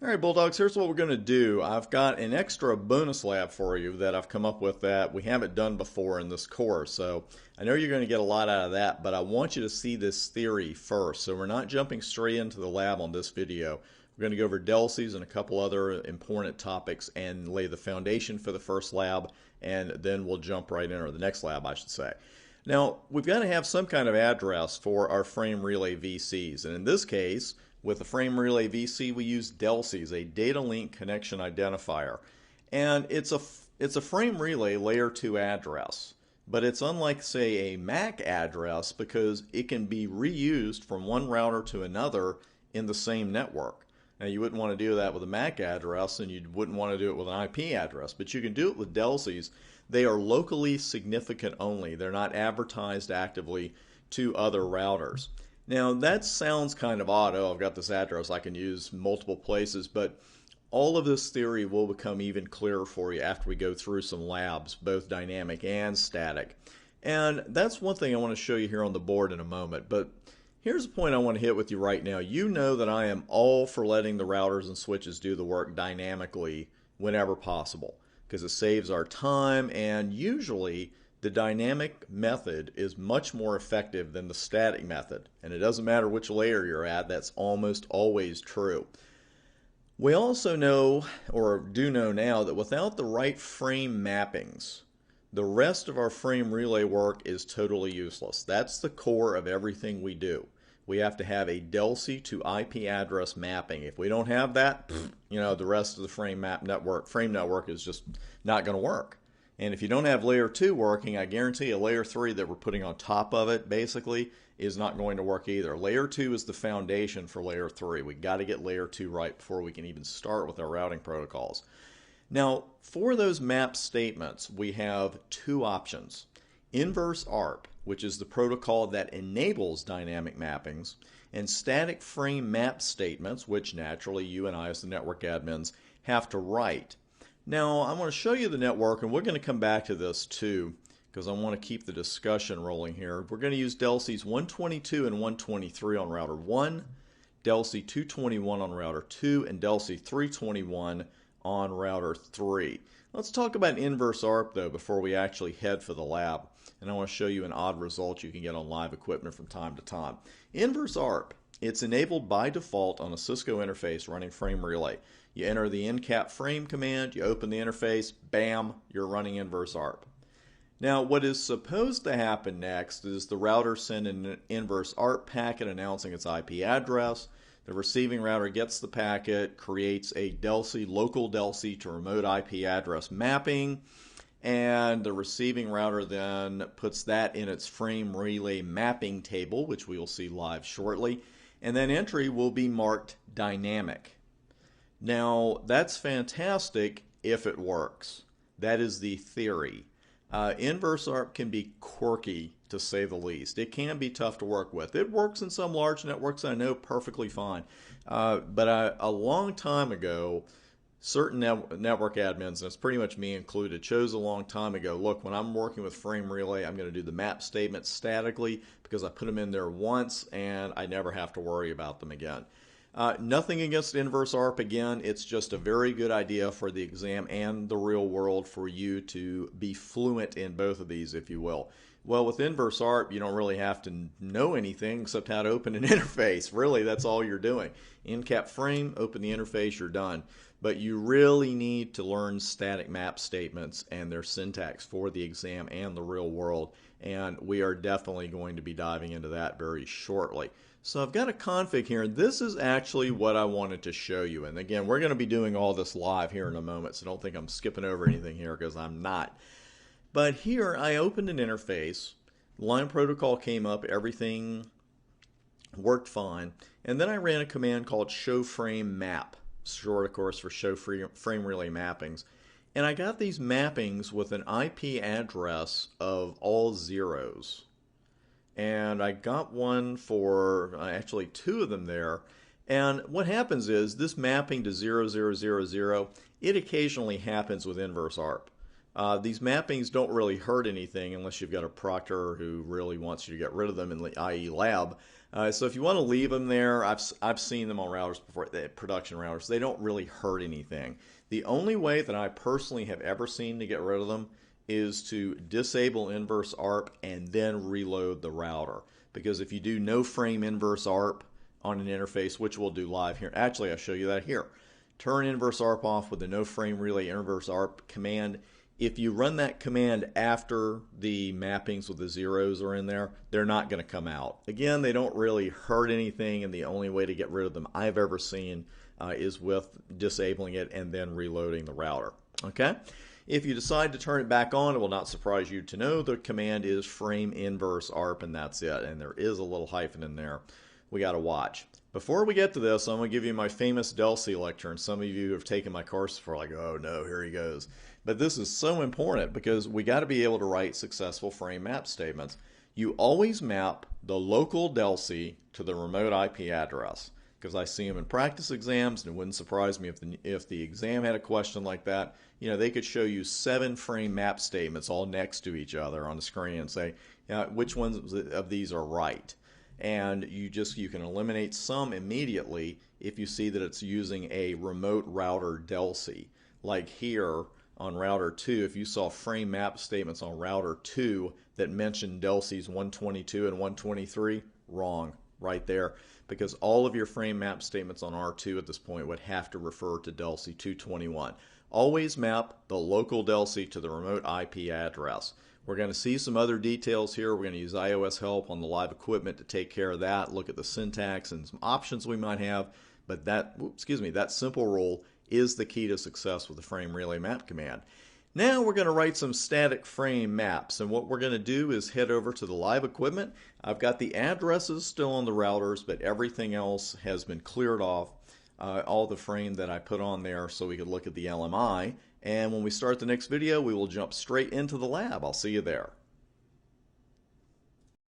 All right, Bulldogs, here's what we're going to do. I've got an extra bonus lab for you that I've come up with that we haven't done before in this course. So I know you're going to get a lot out of that, but I want you to see this theory first. So we're not jumping straight into the lab on this video. We're going to go over DLCIs and a couple other important topics and lay the foundation for the first lab, and then we'll jump right in, or the next lab, I should say. Now, we've got to have some kind of address for our frame relay VCs, and in this case, with the frame relay VC, we use DLCIs, a data link connection identifier. And it's a frame relay layer 2 address. But it's unlike, say, a MAC address because it can be reused from one router to another in the same network. Now, you wouldn't want to do that with a MAC address, and you wouldn't want to do it with an IP address. But you can do it with DLCIs. They are locally significant only. They're not advertised actively to other routers. Now that sounds kind of odd. Oh, I've got this address I can use multiple places, but all of this theory will become even clearer for you after we go through some labs, both dynamic and static. And that's one thing I want to show you here on the board in a moment. But here's a point I want to hit with you right now. You know that I am all for letting the routers and switches do the work dynamically whenever possible, because it saves our time, and usually the dynamic method is much more effective than the static method. And it doesn't matter which layer you're at, that's almost always true. We also know, or do know now, that without the right frame mappings, the rest of our frame relay work is totally useless. That's the core of everything we do. We have to have a DLCI to IP address mapping. If we don't have that, the rest of the frame network is just not going to work. And if you don't have layer 2 working, I guarantee a layer 3 that we're putting on top of it basically is not going to work either. Layer 2 is the foundation for layer 3. We got to get layer 2 right before we can even start with our routing protocols. Now, for those map statements, we have two options. Inverse ARP, which is the protocol that enables dynamic mappings, and static frame map statements, which naturally you and I as the network admins have to write. Now, I'm going to show you the network, and we're going to come back to this too, because I want to keep the discussion rolling here. We're going to use DLCIs 122 and 123 on router 1, DLCI 221 on router 2, and DLCI 321 on router 3. Let's talk about inverse ARP, though, before we actually head for the lab. And I want to show you an odd result you can get on live equipment from time to time. Inverse ARP, it's enabled by default on a Cisco interface running frame relay. You enter the encap frame command, you open the interface, bam, you're running inverse ARP. Now, what is supposed to happen next is the router sends an inverse ARP packet announcing its IP address. The receiving router gets the packet, creates a DLCI, local DLCI to remote IP address mapping, and the receiving router then puts that in its frame relay mapping table, which we will see live shortly, and then entry will be marked dynamic. Now, that's fantastic if it works. That is the theory. Inverse ARP can be quirky, to say the least. It can be tough to work with. It works in some large networks, I know, perfectly fine. But a long time ago, certain network admins, and it's pretty much me included, chose a long time ago, look, when I'm working with frame relay, I'm going to do the map statements statically because I put them in there once and I never have to worry about them again. Nothing against inverse ARP. Again, it's just a very good idea for the exam and the real world for you to be fluent in both of these, if you will. Well, with inverse ARP, you don't really have to know anything except how to open an interface. Really, that's all you're doing. Encap frame, open the interface, you're done. But you really need to learn static map statements and their syntax for the exam and the real world. And we are definitely going to be diving into that very shortly. So I've got a config here, and this is actually what I wanted to show you. And again, we're going to be doing all this live here in a moment, so don't think I'm skipping over anything here because I'm not. But here I opened an interface, line protocol came up, everything worked fine, and then I ran a command called show frame map, short of course for show frame relay mappings. And I got these mappings with an IP address of all zeros. And I got one for actually two of them there. And what happens is this mapping to 0000, it occasionally happens with inverse ARP. These mappings don't really hurt anything unless you've got a proctor who really wants you to get rid of them in the IE lab. So if you want to leave them there, I've seen them on routers before, production routers. They don't really hurt anything. The only way that I personally have ever seen to get rid of them is to disable inverse ARP and then reload the router. Because if you do no frame inverse ARP on an interface, which we'll do live here, actually I'll show you that here. Turn inverse ARP off with the no frame relay inverse ARP command. If you run that command after the mappings with the zeros are in there, they're not going to come out. Again, they don't really hurt anything, and the only way to get rid of them I've ever seen is with disabling it and then reloading the router. Okay? If you decide to turn it back on, it will not surprise you to know the command is frame inverse ARP, and that's it. And there is a little hyphen in there we got to watch. Before we get to this, I'm going to give you my famous DLCI lecture, and some of you who have taken my course before are like, oh no, here he goes. But this is so important because we got to be able to write successful frame map statements. You always map the local DLCI to the remote IP address, because I see them in practice exams, and it wouldn't surprise me if the exam had a question like that. You know, they could show you 7 frame map statements all next to each other on the screen and say, which ones of these are right. And you can eliminate some immediately if you see that it's using a remote router DLCI. Like here on router 2, if you saw frame map statements on router 2 that mentioned DLCIs 122 and 123, wrong right there, because all of your frame map statements on R2 at this point would have to refer to DLCI 221. Always map the local DLCI to the remote IP address. We're going to see some other details here. We're going to use iOS help on the live equipment to take care of that, look at the syntax and some options we might have, but that simple rule is the key to success with the frame relay map command. Now we're going to write some static frame maps, and what we're going to do is head over to the live equipment. I've got the addresses still on the routers, but everything else has been cleared off, all the frame that I put on there so we could look at the LMI. And when we start the next video, we will jump straight into the lab. I'll see you there.